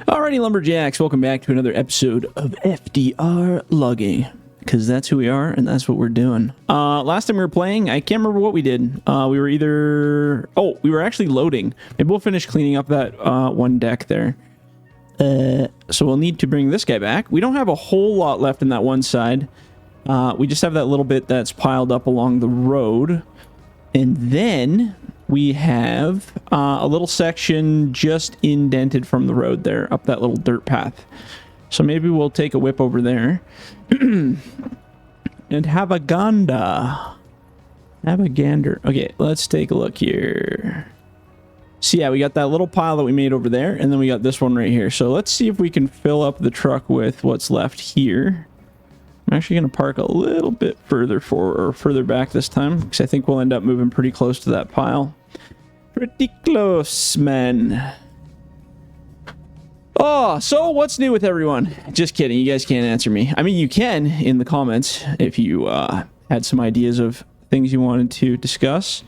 Alrighty, lumberjacks, welcome back to another episode of FDR Logging, because that's who we are and that's what we're doing. Last time we were playing, I can't remember what we did. We were either... Oh, we were actually loading. Maybe we'll finish cleaning up that one deck there. So we'll need to bring this guy back. We don't have a whole lot left in that one side. We just have that little bit that's piled up along the road. And then we have a little section just indented from the road there, up that little dirt path. So maybe we'll take a whip over there and have a gander. Have a gander. Okay, let's take a look here. So yeah, we got that little pile that we made over there, and then we got this one right here. So let's see if we can fill up the truck with what's left here. I'm actually going to park a little bit further forward, or further back this time, because I think we'll end up moving pretty close to that pile. Pretty close, man. Oh, so what's new with everyone? Just kidding, you guys can't answer me. I mean, you can in the comments if you had some ideas of things you wanted to discuss.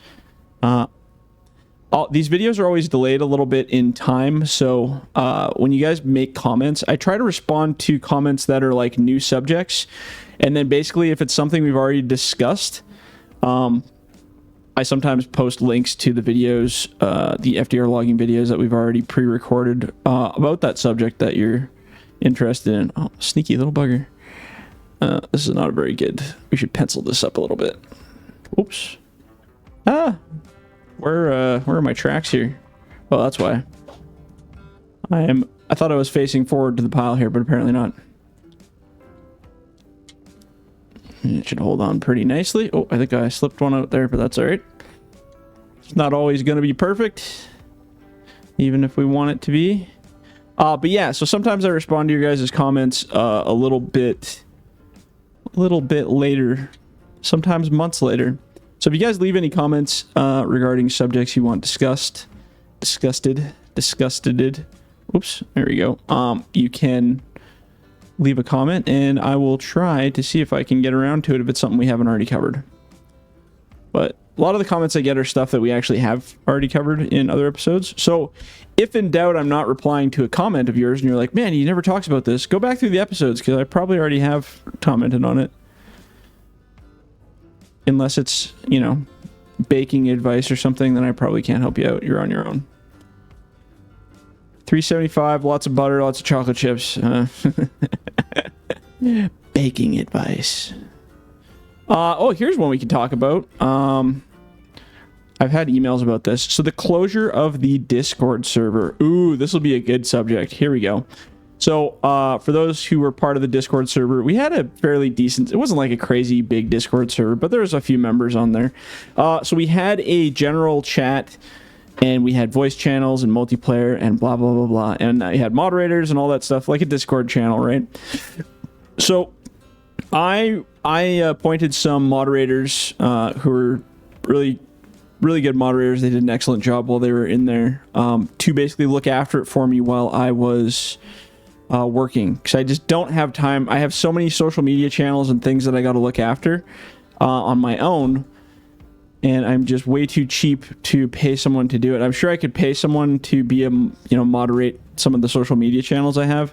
These videos are always delayed a little bit in time, so when you guys make comments, I try to respond to comments that are like new subjects, and then basically if it's something we've already discussed, I sometimes post links to the videos, the FDR logging videos that we've already pre-recorded about that subject that you're interested in. Oh, sneaky little bugger. This is not very good. We should pencil this up a little bit. Oops. Where are my tracks here? Well, that's why. I thought I was facing forward to the pile here, but apparently not. It should hold on pretty nicely. Oh, I think I slipped one out there, but that's all right. It's not always going to be perfect, even if we want it to be. But yeah, so sometimes I respond to your guys' comments a little bit later, sometimes months later. So if you guys leave any comments regarding subjects you want discussed, oops, there we go. You can leave a comment and I will try to see if I can get around to it if it's something we haven't already covered. But a lot of the comments I get are stuff that we actually have already covered in other episodes. So if in doubt I'm not replying to a comment of yours and you're like, man, you never talked about this, go back through the episodes because I probably already have commented on it. Unless it's, you know, baking advice or something, then I probably can't help you out. You're on your own. $3.75, lots of butter, lots of chocolate chips. Baking advice. Oh, here's one we can talk about. I've had emails about this. So the closure of the Discord server. Ooh, this will be a good subject. Here we go. So, for those who were part of the Discord server, we had a fairly decent... It wasn't like a crazy big Discord server, but there was a few members on there. So we had a general chat, and we had voice channels and multiplayer and blah, blah, blah, blah. And I had moderators and all that stuff, like a Discord channel, right? So, I appointed some moderators who were really good moderators. They did an excellent job while they were in there to basically look after it for me while I was... working, because I just don't have time. I have so many social media channels and things that I got to look after on my own, and I'm just way too cheap to pay someone to do it. I'm sure I could pay someone to be moderate some of the social media channels I have,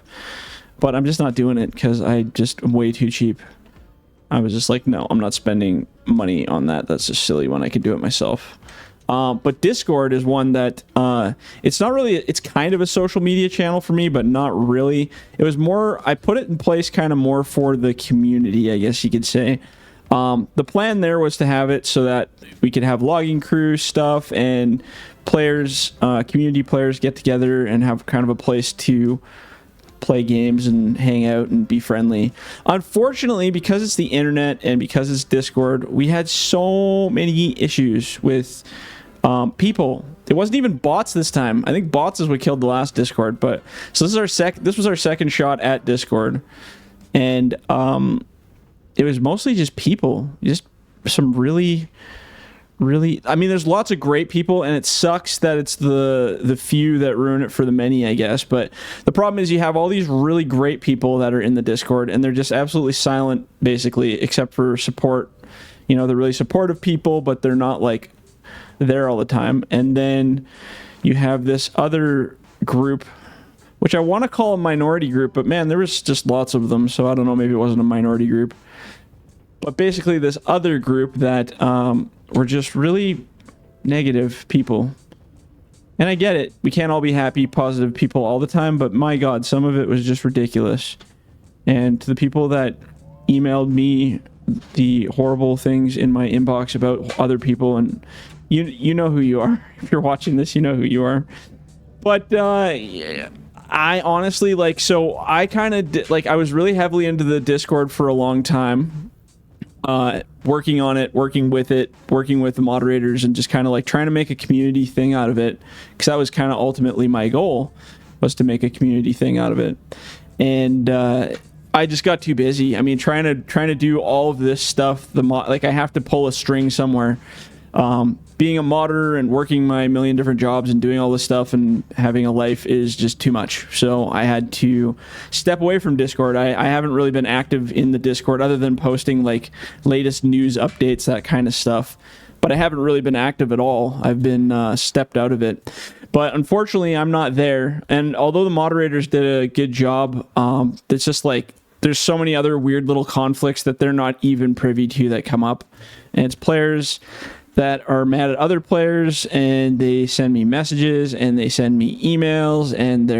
but I'm just not doing it because I'm way too cheap. I was just like, no, I'm not spending money on that. That's just silly when I could do it myself. But Discord is one that, it's not really, it's kind of a social media channel for me, but not really. It was more, I put it in place kind of more for the community, I guess you could say. The plan there was to have it so that we could have logging crew stuff and players, community players get together and have kind of a place to play games and hang out and be friendly. Unfortunately, because it's the internet and because it's Discord, we had so many issues with people. It wasn't even bots this time. I think bots is what killed the last Discord. But so this was our second shot at Discord, and it was mostly just people, just some really. I mean, there's lots of great people, and it sucks that it's the few that ruin it for the many, I guess. But the problem is you have all these really great people that are in the Discord, and they're just absolutely silent, basically, except for support. You know, they're really supportive people, but they're not, like, there all the time. And then you have this other group which I want to call a minority group, but man, there was just lots of them, so I don't know, maybe it wasn't a minority group. But basically this other group that were just really negative people. And I get it. We can't all be happy, positive people all the time, but my God, some of it was just ridiculous. And to the people that emailed me the horrible things in my inbox about other people, and you know who you are. If you're watching this, you know who you are. But I honestly, like, so I kind of, like, I was really heavily into the Discord for a long time. Working on it, working with the moderators, and just kind of like trying to make a community thing out of it, because that was kind of ultimately my goal, was to make a community thing out of it. And I just got too busy. I mean, trying to do all of this stuff, like I have to pull a string somewhere. Being a modder and working my million different jobs and doing all this stuff and having a life is just too much. So I had to step away from Discord. I haven't really been active in the Discord other than posting like latest news updates, that kind of stuff. But I haven't really been active at all. I've been stepped out of it. But unfortunately, I'm not there. And although the moderators did a good job, it's just like there's so many other weird little conflicts that they're not even privy to that come up. And it's players that are mad at other players, and they send me messages and they send me emails, and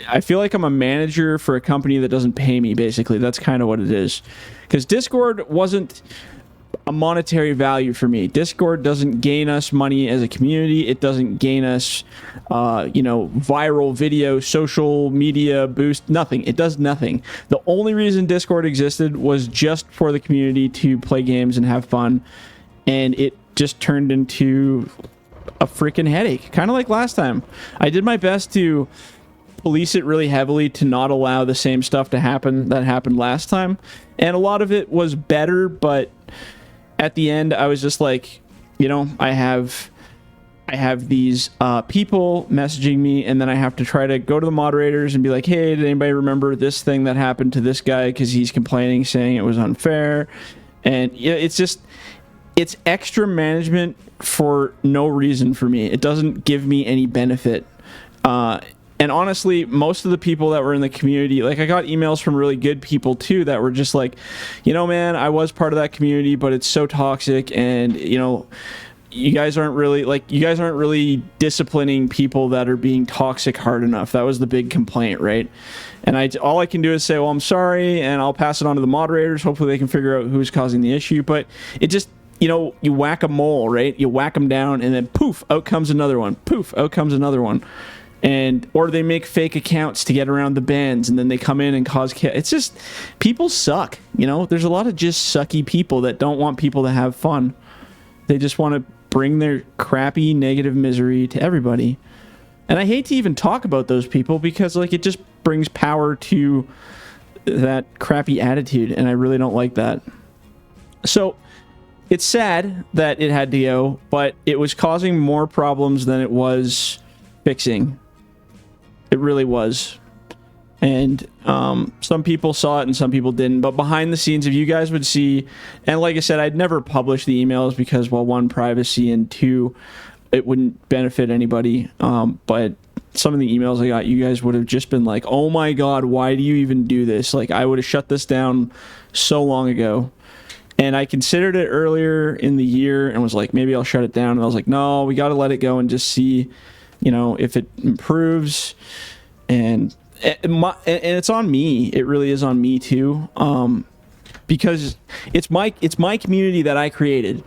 I feel like I'm a manager for a company that doesn't pay me, basically. That's kind of what it is. Because Discord wasn't a monetary value for me. Discord doesn't gain us money as a community. It doesn't gain us, viral video, social media boost, nothing. It does nothing. The only reason Discord existed was just for the community to play games and have fun, and it just turned into a freaking headache, kind of like last time. I did my best to police it really heavily to not allow the same stuff to happen that happened last time, and a lot of it was better, but at the end I was just like, I have these people messaging me, and then I have to try to go to the moderators and be like, hey, did anybody remember this thing that happened to this guy, because he's complaining, saying it was unfair. And it's extra management for no reason for me. It doesn't give me any benefit. And honestly, most of the people that were in the community, like I got emails from really good people too that were just like, man, I was part of that community, but it's so toxic, and you guys aren't really disciplining people that are being toxic hard enough. That was the big complaint, right? And all I can do is say, well, I'm sorry, and I'll pass it on to the moderators. Hopefully they can figure out who's causing the issue. But it just, you whack a mole, right? You whack them down, and then poof, out comes another one. Poof, out comes another one. Or they make fake accounts to get around the bans, and then they come in and cause it's just, people suck. There's a lot of just sucky people that don't want people to have fun. They just want to bring their crappy negative misery to everybody. And I hate to even talk about those people, because like it just brings power to that crappy attitude, and I really don't like that. So it's sad that it had to go, but it was causing more problems than it was fixing. It really was. And some people saw it and some people didn't. But behind the scenes, if you guys would see, and like I said, I'd never publish the emails because, well, one, privacy, and two, it wouldn't benefit anybody. But some of the emails I got, you guys would have just been like, oh my God, why do you even do this? Like, I would have shut this down so long ago. And I considered it earlier in the year and was like, maybe I'll shut it down. And I was like, no, we got to let it go and just see, if it improves. And it's on me. It really is on me too, because it's my community that I created,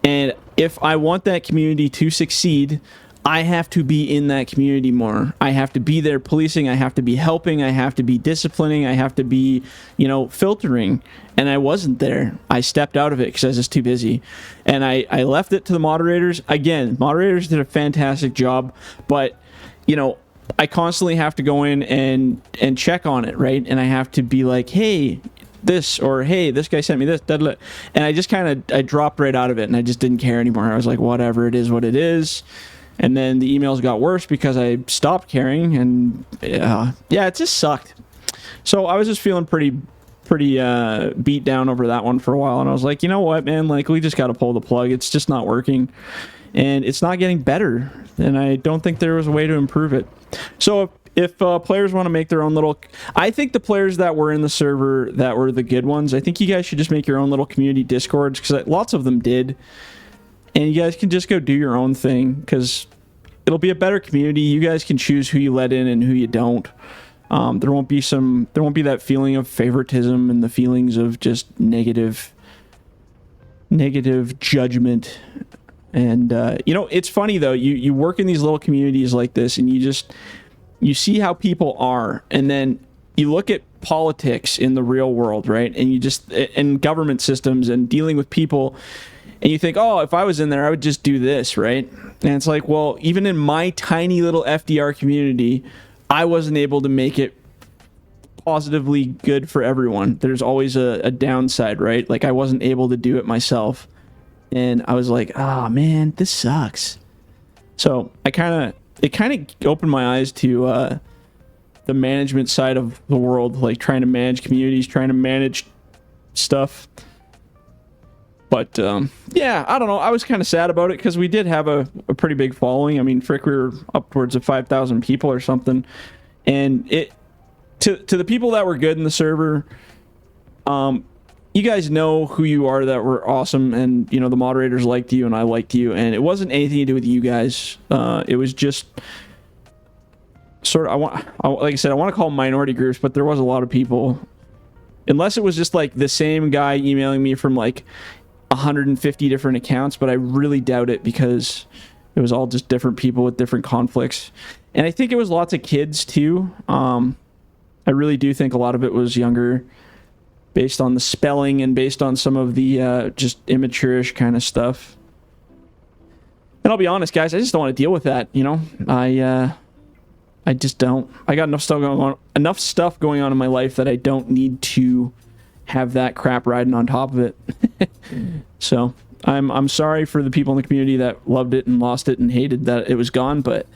and if I want that community to succeed, I have to be in that community more. I have to be there policing. I have to be helping. I have to be disciplining. I have to be, filtering. And I wasn't there. I stepped out of it because I was just too busy. And I left it to the moderators. Again, moderators did a fantastic job, but, I constantly have to go in and check on it, right? And I have to be like, hey, this, or hey, this guy sent me this, and I just I dropped right out of it, and I just didn't care anymore. I was like, whatever, it is what it is. And then the emails got worse because I stopped caring, and it just sucked. So I was just feeling pretty beat down over that one for a while, and I was like, you know what, man, like, we just got to pull the plug. It's just not working, and it's not getting better, and I don't think there was a way to improve it. So if players want to make their own little, I think the players that were in the server that were the good ones, I think you guys should just make your own little community discords, because lots of them did, and you guys can just go do your own thing, because it'll be a better community. You guys can choose who you let in and who you don't. There won't be that feeling of favoritism and the feelings of just negative judgment. And it's funny though, you work in these little communities like this, and you see how people are, and then you look at politics in the real world, right? And government systems and dealing with people, and you think, oh, if I was in there, I would just do this, right? And it's like, well, even in my tiny little FDR community, I wasn't able to make it positively good for everyone. There's always a downside, right? Like, I wasn't able to do it myself. And I was like, oh man, this sucks. So it kind of opened my eyes to the management side of the world, like trying to manage communities, trying to manage stuff. But yeah, I don't know. I was kind of sad about it, because we did have a pretty big following. I mean, frick, we were upwards of 5,000 people or something. And to the people that were good in the server, you guys know who you are that were awesome, and the moderators liked you and I liked you, and it wasn't anything to do with you guys. It was just sort of, like I said, I want to call them minority groups, but there was a lot of people. Unless it was just like the same guy emailing me from like 150 different accounts, but I really doubt it, because it was all just different people with different conflicts. And I think it was lots of kids too. I really do think a lot of it was younger, based on the spelling and based on some of the just immature-ish kind of stuff. And I'll be honest, guys, I just don't want to deal with that, I just don't. I got enough stuff going on in my life that I don't need to have that crap riding on top of it. So I'm sorry for the people in the community that loved it and lost it and hated that it was gone, but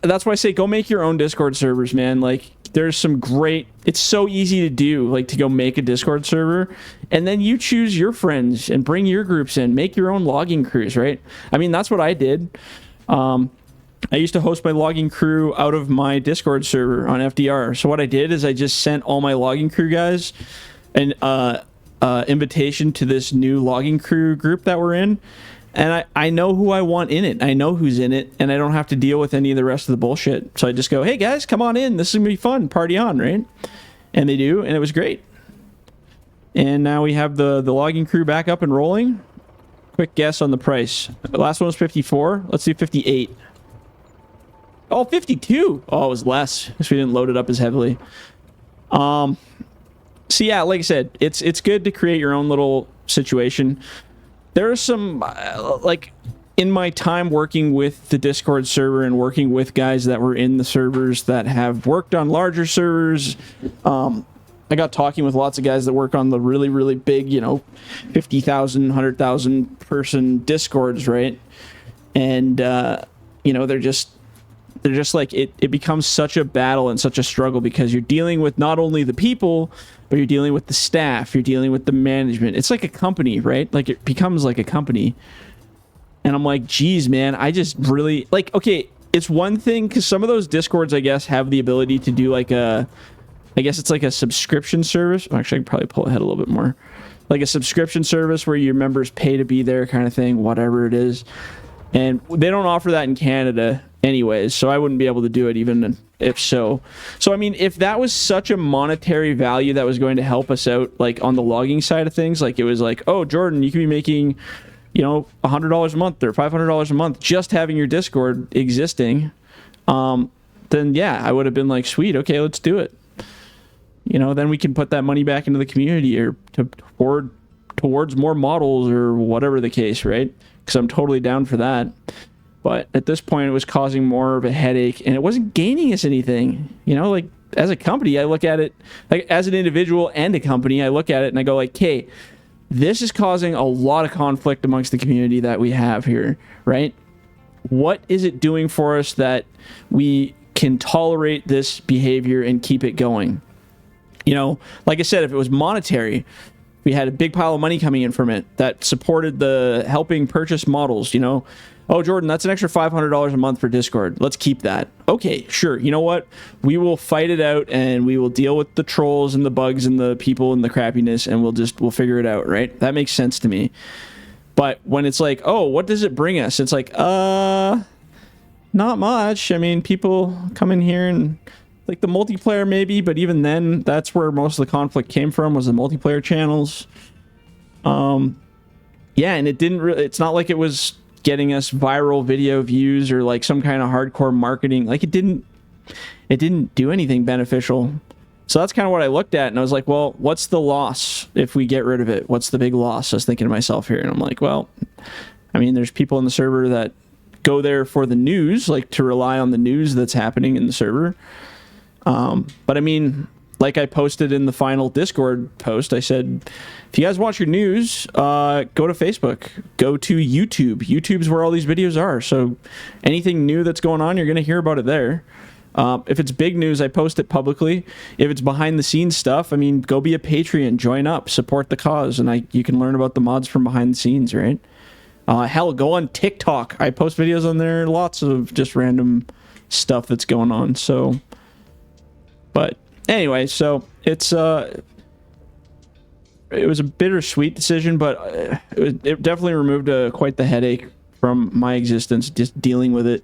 that's why I say go make your own Discord servers, man. Like, there's some great, it's so easy to do, like to go make a Discord server, and then you choose your friends and bring your groups in, make your own logging crews, right? I mean, that's what I did. I used to host my logging crew out of my Discord server on FDR. So what I did is I just sent all my logging crew guys an invitation to this new logging crew group that we're in. And I know who I want in it. I know who's in it, and I don't have to deal with any of the rest of the bullshit. So I just go, hey guys, come on in. This is going to be fun. Party on, right? And they do, and it was great. And now we have the logging crew back up and rolling. Quick guess on the price. The last one was 54. Let's do 58. Oh, 52. Oh, it was less, because we didn't load it up as heavily. So yeah, like I said, it's good to create your own little situation. There are some, like, in my time working with the Discord server and working with guys that were in the servers that have worked on larger servers, I got talking with lots of guys that work on the really, really big, 50,000, 100,000 person Discords, right? And, they're just like, it becomes such a battle and such a struggle, because you're dealing with not only the people, but you're dealing with the staff, you're dealing with the management. It's like a company, right? Like, it becomes like a company. And I'm like, geez, man, I just really, like, okay, it's one thing, because some of those Discords, I guess, have the ability to do like I guess it's like a subscription service. Actually, I can probably pull ahead a little bit more. Like a subscription service where your members pay to be there kind of thing, whatever it is. And they don't offer that in Canada anyways, so I wouldn't be able to do it even if so. So, I mean, if that was such a monetary value that was going to help us out, like on the logging side of things, like it was like, oh, Jordan, you could be making, $100 a month or $500 a month just having your Discord existing, then yeah, I would have been like, sweet, okay, let's do it. Then we can put that money back into the community or towards more models or whatever the case, right? Because I'm totally down for that. But at this point, it was causing more of a headache, and it wasn't gaining us anything. Like, as a company, I look at it, like as an individual and a company, I look at it and I go like, hey, this is causing a lot of conflict amongst the community that we have here, right? What is it doing for us that we can tolerate this behavior and keep it going? Like I said, if it was monetary, we had a big pile of money coming in from it that supported the helping purchase models, Oh, Jordan, that's an extra $500 a month for Discord. Let's keep that. Okay, sure. You know what? We will fight it out, and we will deal with the trolls and the bugs and the people and the crappiness, and we'll figure it out, right? That makes sense to me. But when it's like, oh, what does it bring us? It's like, not much. I mean, people come in here and like the multiplayer maybe, but even then, that's where most of the conflict came from, was the multiplayer channels. Yeah, and it didn't really, it's not like it was getting us viral video views or like some kind of hardcore marketing. Like it didn't do anything beneficial. So that's kind of what I looked at, and I was like, well, what's the loss if we get rid of it? What's the big loss? I was thinking to myself here, and I'm like, well, I mean, there's people in the server that go there for the news, like to rely on the news that's happening in the server. But I mean, like I posted in the final Discord post, I said, if you guys watch your news, go to Facebook, go to YouTube. YouTube's where all these videos are. So anything new that's going on, you're going to hear about it there. If it's big news, I post it publicly. If it's behind the scenes stuff, I mean, go be a Patreon, join up, support the cause, and you can learn about the mods from behind the scenes, right? Hell, go on TikTok. I post videos on there, lots of just random stuff that's going on. So, but anyway, so it was a bittersweet decision, but it definitely removed quite the headache from my existence, just dealing with it.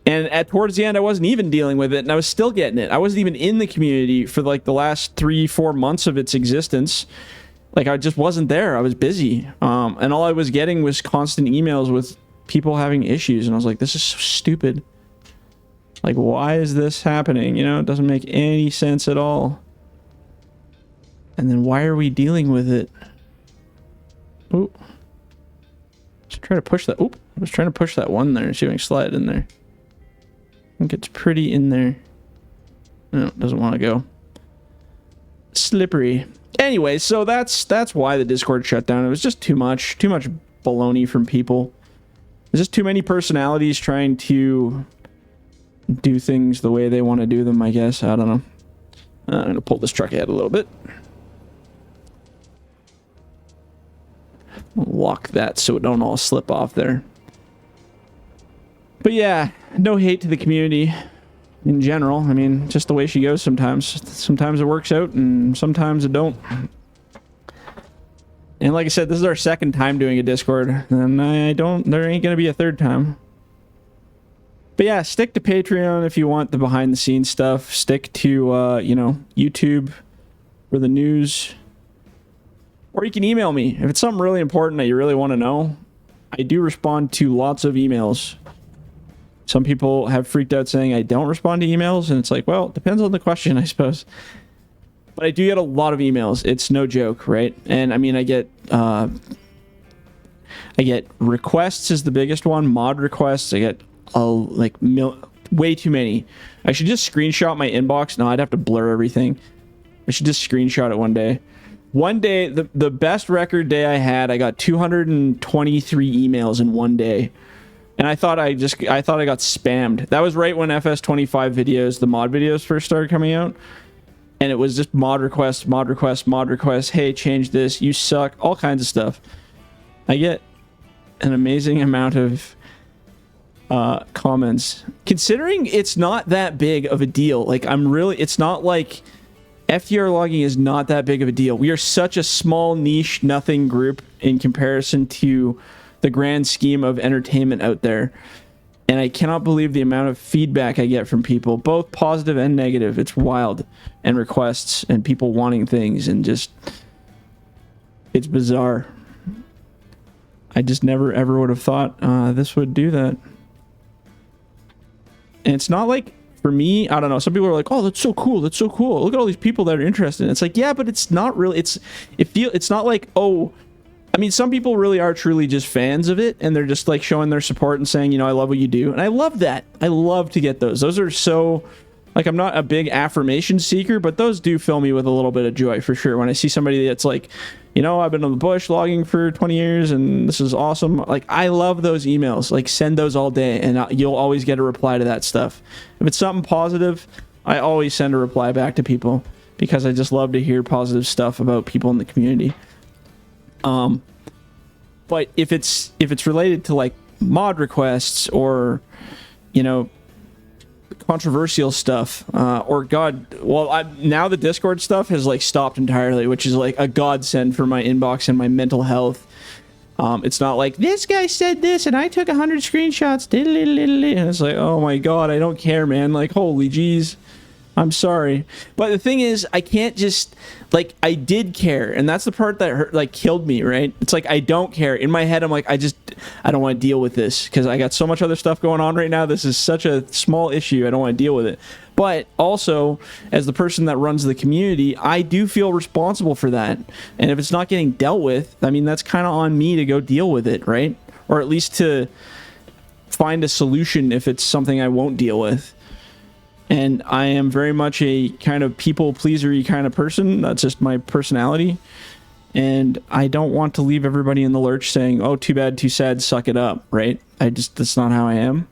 And towards the end, I wasn't even dealing with it, and I was still getting it. I wasn't even in the community for like the last 3-4 months of its existence. Like I just wasn't there. I was busy, and all I was getting was constant emails with people having issues, and I was like, this is so stupid. Like, why is this happening? You know, it doesn't make any sense at all. And then why are we dealing with it? Oh, let's try to push that. Oh, I was trying to push that one there and see if I can slide in there. I think it's pretty in there. No, it doesn't want to go. Slippery. Anyway, so that's why the Discord shut down. It was just too much baloney from people. There's just too many personalities trying to do things the way they want to do them, I guess. I don't know. I'm going to pull this truck ahead a little bit. Lock that so it don't all slip off there. But yeah, no hate to the community in general. I mean, just the way she goes sometimes. Sometimes it works out and sometimes it don't. And like I said, this is our second time doing a Discord, and there ain't going to be a third time. But yeah, stick to Patreon if you want the behind the scenes stuff. Stick to, YouTube for the news. Or you can email me. If it's something really important that you really want to know, I do respond to lots of emails. Some people have freaked out saying I don't respond to emails, and it's like, well, it depends on the question, I suppose. But I do get a lot of emails. It's no joke, right? And I mean, I get requests is the biggest one. Mod requests. I get way too many. I should just screenshot my inbox. No, I'd have to blur everything. I should just screenshot it one day. One day, the best record day I had, I got 223 emails in one day. And I thought I got spammed. That was right when FS25 videos, the mod videos first started coming out. And it was just mod requests. Hey, change this. You suck. All kinds of stuff. I get an amazing amount of comments. Considering it's not that big of a deal. Like, it's not like FDR Logging is not that big of a deal. We are such a small niche nothing group in comparison to the grand scheme of entertainment out there. And I cannot believe the amount of feedback I get from people, both positive and negative. It's wild. And requests and people wanting things, and just, it's bizarre. I just never ever would have thought this would do that. And it's not like, for me, I don't know, some people are like, oh, that's so cool, look at all these people that are interested. And it's like, yeah, but it's not really, it's not like, oh, I mean, some people really are truly just fans of it, and they're just like showing their support and saying, I love what you do. And I love that. I love to get those. Those are so, like, I'm not a big affirmation seeker, but those do fill me with a little bit of joy for sure. When I see somebody that's like, I've been on the bush logging for 20 years and this is awesome. Like, I love those emails. Like, send those all day, and you'll always get a reply to that stuff. If it's something positive, I always send a reply back to people, because I just love to hear positive stuff about people in the community. But if it's related to like mod requests or, you know, controversial stuff, or now the Discord stuff has like stopped entirely, which is like a godsend for my inbox and my mental health. It's not like this guy said this and I took 100 screenshots, and it's like, oh my god, I don't care, man. Like, holy jeez, I'm sorry. But the thing is, I can't just, like, I did care, and that's the part that hurt, like, killed me, right? It's like, I don't care. In my head, I'm like, I don't want to deal with this, because I got so much other stuff going on right now. This is such a small issue. I don't want to deal with it. But also, as the person that runs the community, I do feel responsible for that. And if it's not getting dealt with, I mean, that's kind of on me to go deal with it, right? Or at least to find a solution if it's something I won't deal with. And I am very much a kind of people pleaser-y kind of person. That's just my personality. And I don't want to leave everybody in the lurch saying, oh, too bad, too sad, suck it up, right? That's not how I am.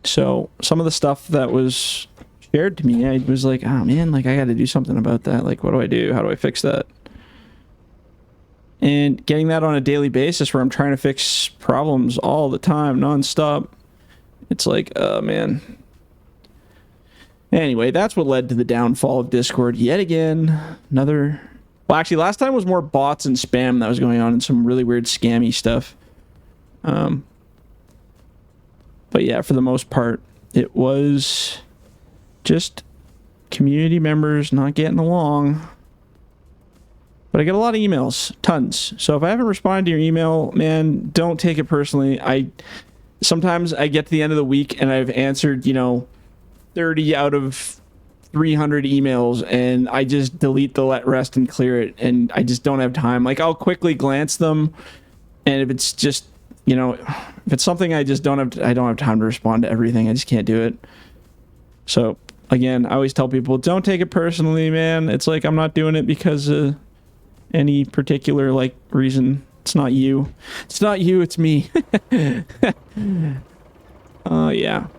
So some of the stuff that was shared to me, I was like, oh man, like I got to do something about that. Like, what do I do? How do I fix that? And getting that on a daily basis where I'm trying to fix problems all the time, nonstop. It's like, oh man. Anyway, that's what led to the downfall of Discord yet again. Well, actually, last time was more bots and spam that was going on and some really weird scammy stuff. But yeah, for the most part, it was just community members not getting along. But I get a lot of emails, tons. So if I haven't responded to your email, man, don't take it personally. Sometimes I get to the end of the week and I've answered, 30 out of 300 emails, and I just delete the rest and clear it, and I just don't have time. Like, I'll quickly glance them, and if it's just, if it's something I don't have time to respond to everything. I just can't do it. So again, I always tell people, don't take it personally, man. It's like, I'm not doing it because of any particular reason. It's not you. It's not you, it's me. Yeah,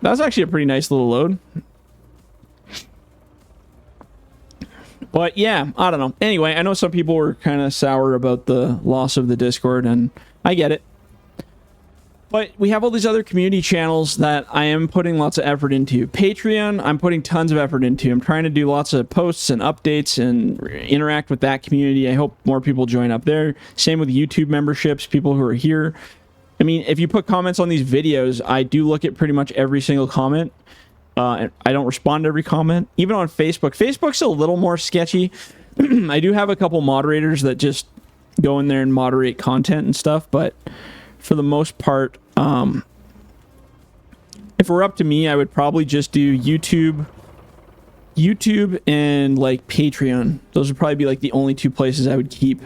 that was actually a pretty nice little load. But yeah, I don't know. Anyway, I know some people were kind of sour about the loss of the Discord, and I get it. But we have all these other community channels that I am putting lots of effort into. Patreon, I'm putting tons of effort into. I'm trying to do lots of posts and updates and interact with that community. I hope more people join up there. Same with YouTube memberships, people who are here. I mean, if you put comments on these videos, I do look at pretty much every single comment. I don't respond to every comment. Even on Facebook. Facebook's a little more sketchy. I do have a couple moderators that just go in there and moderate content and stuff, but for the most part, if it were up to me, I would probably just do YouTube and Patreon. Those would probably be the only two places I would keep.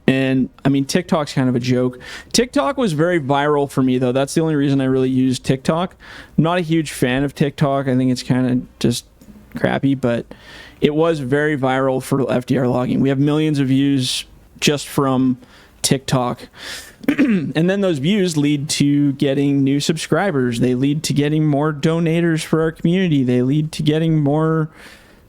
And I mean, TikTok's kind of a joke. TikTok was very viral for me, though. That's the only reason I really use TikTok. I'm not a huge fan of TikTok. I think it's kind of just crappy, but it was very viral for FDR Logging. We have millions of views just from TikTok. And then those views lead to getting new subscribers. They lead to getting more donators for our community. They lead to getting more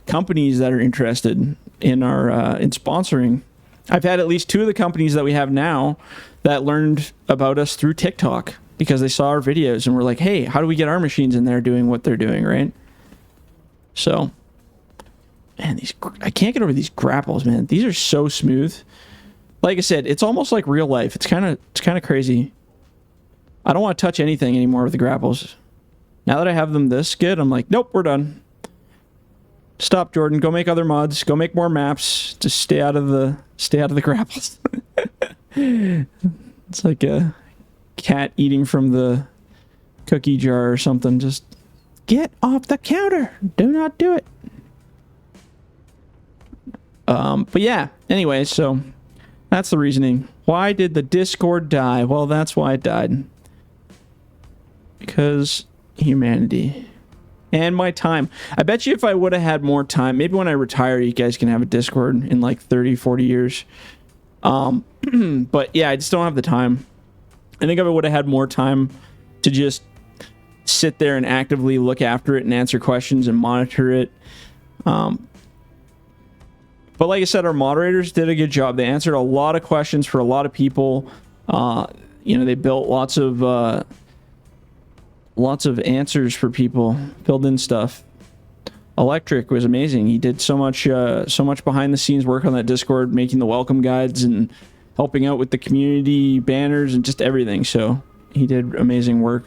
companies that are interested in our in sponsoring. I've had at least 2 of the companies that we have now that learned about us through TikTok because they saw our videos and were like, hey, how do we get our machines in there doing what they're doing, right? So, man, I can't get over these grapples, man. These are so smooth. Like I said, it's almost like real life. It's kind of crazy. I don't want to touch anything anymore with the grapples. Now that I have them this good, I'm like, nope, we're done. Stop, Jordan. Go make other mods. Go make more maps. Just stay out of the grapples. It's like a cat eating from the cookie jar or something. Just get off the counter. Do not do it. But yeah. Anyway, so that's the reasoning. Why did the Discord die? Well, that's why it died. Because humanity. And my time. I bet you if I would have had more time, maybe when I retire, you guys can have a Discord in 30, 40 years. But yeah, I just don't have the time. I think if I would have had more time to just sit there and actively look after it and answer questions and monitor it. But like I said, our moderators did a good job. They answered a lot of questions for a lot of people. You know, they built lots of answers for people, filled in stuff. Electric was amazing. He did so much behind the scenes work on that Discord, making the welcome guides and helping out with the community banners and just everything. So he did amazing work.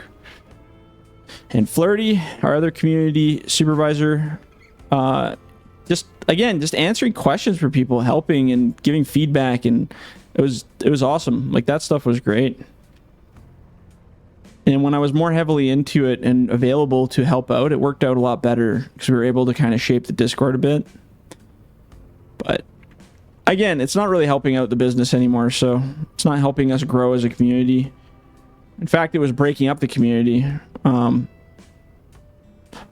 And Flirty, our other community supervisor, just answering questions for people, helping and giving feedback, and it was awesome. Like, that stuff was great. And when I was more heavily into it and available to help out, it worked out a lot better because we were able to kind of shape the Discord a bit. But again, it's not really helping out the business anymore, so it's not helping us grow as a community. In fact, it was breaking up the community.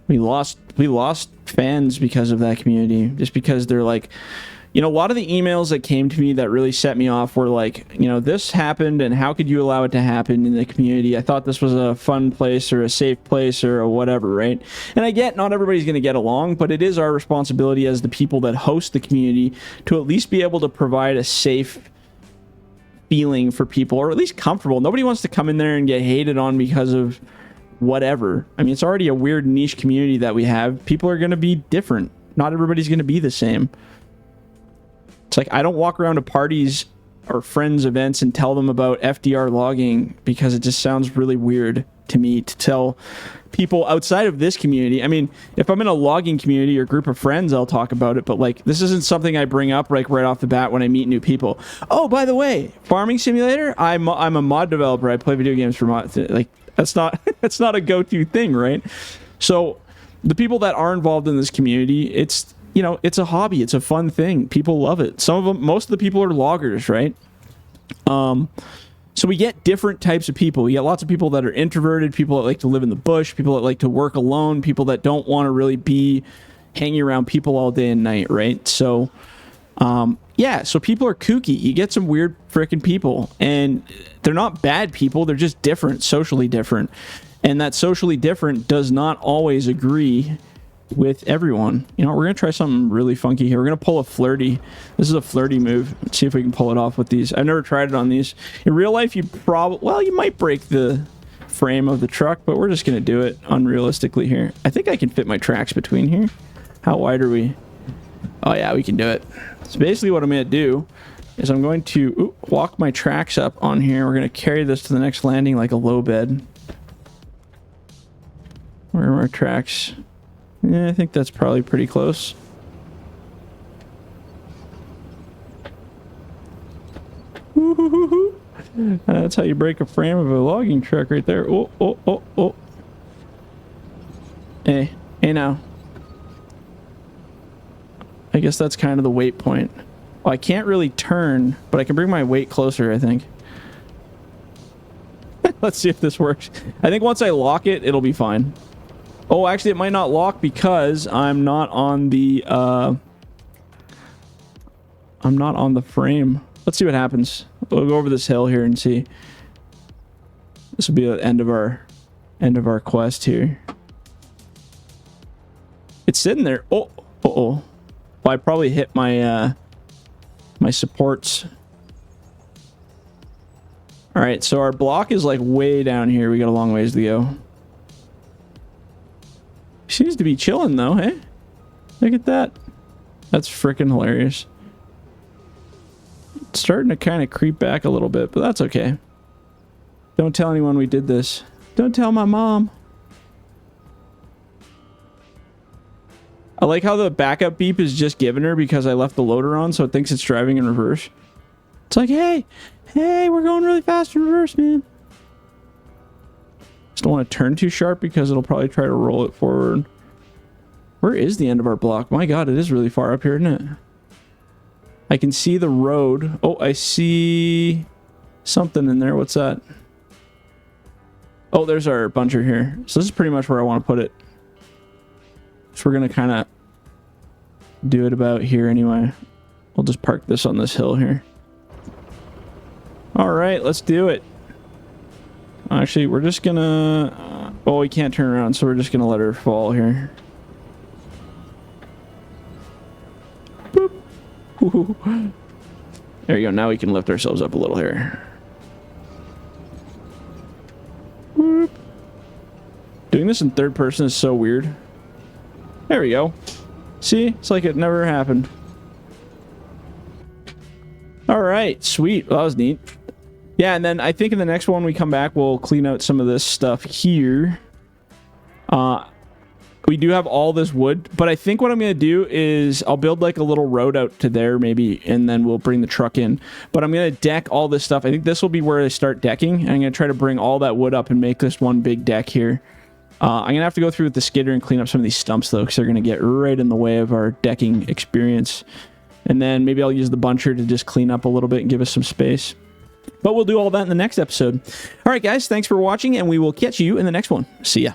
We lost fans because of that community, just because they're like, you know, a lot of the emails that came to me that really set me off were like, you know, this happened and how could you allow it to happen in the community? I thought this was a fun place or a safe place or a whatever, right? And I get not everybody's going to get along, but it is our responsibility as the people that host the community to at least be able to provide a safe feeling for people, or at least comfortable. Nobody wants to come in there and get hated on because of whatever. I mean, it's already a weird niche community that we have. People are going to be different. Not everybody's going to be the same. It's like, I don't walk around to parties or friends' events and tell them about FDR logging because it just sounds really weird to me to tell people outside of this community. I mean, if I'm in a logging community or group of friends, I'll talk about it, but like, this isn't something I bring up like right off the bat when I meet new people. Oh, by the way, Farming Simulator, I'm a mod developer. I play video games for mods. Like, that's not that's not a go-to thing, right? So the people that are involved in this community, it's, you know, it's a hobby. It's a fun thing. People love it. Some of them, most of the people are loggers, right? So we get different types of people. We get lots of people that are introverted, people that like to live in the bush, people that like to work alone, people that don't want to really be hanging around people all day and night, right? So, yeah, so people are kooky. You get some weird freaking people, and they're not bad people. They're just different, socially different. And that socially different does not always agree with everyone. You know, we're going to try something really funky here. We're going to pull a Flirty. This is a Flirty move. Let's see if we can pull it off with these. I've never tried it on these. In real life, you might break the frame of the truck, but we're just going to do it unrealistically here. I think I can fit my tracks between here. How wide are we? Oh yeah, we can do it. So basically what I'm going to do is I'm going to walk my tracks up on here. We're going to carry this to the next landing like a low bed. Where are our tracks? Yeah, I think that's probably pretty close. That's how you break a frame of a logging truck right there. Oh. Hey now. I guess that's kind of the weight point. Well, I can't really turn, but I can bring my weight closer, I think. Let's see if this works. I think once I lock it, it'll be fine. Oh, actually, it might not lock because I'm not on the frame. Let's see what happens. We'll go over this hill here and see. This will be the end of our quest here. It's sitting there. Oh. Well, I probably hit my my supports. All right, so our block is like way down here. We got a long ways to go. Seems to be chilling though, hey? Look at that. That's freaking hilarious. It's starting to kind of creep back a little bit, but that's okay. Don't tell anyone we did this. Don't tell my mom. I like how the backup beep is just giving her because I left the loader on, so it thinks it's driving in reverse. It's like, hey, we're going really fast in reverse, man. Just don't want to turn too sharp because it'll probably try to roll it forward. Where is the end of our block? My God, it is really far up here, isn't it? I can see the road. Oh, I see something in there. What's that? Oh, there's our buncher here. So this is pretty much where I want to put it. So we're going to kind of do it about here anyway. We'll just park this on this hill here. All right, let's do it. Actually, we're just going to... oh, we can't turn around, so we're just going to let her fall here. Boop. There you go. Now we can lift ourselves up a little here. Doing this in third person is so weird. There we go. See? It's like it never happened. All right, sweet. Well, that was neat. Yeah, and then I think in the next one we come back, we'll clean out some of this stuff here. We do have all this wood, but I think what I'm going to do is I'll build like a little road out to there maybe, and then we'll bring the truck in. But I'm going to deck all this stuff. I think this will be where I start decking. And I'm going to try to bring all that wood up and make this one big deck here. I'm going to have to go through with the skidder and clean up some of these stumps though, because they're going to get right in the way of our decking experience. And then maybe I'll use the buncher to just clean up a little bit and give us some space. But we'll do all that in the next episode. All right, guys, thanks for watching, and we will catch you in the next one. See ya.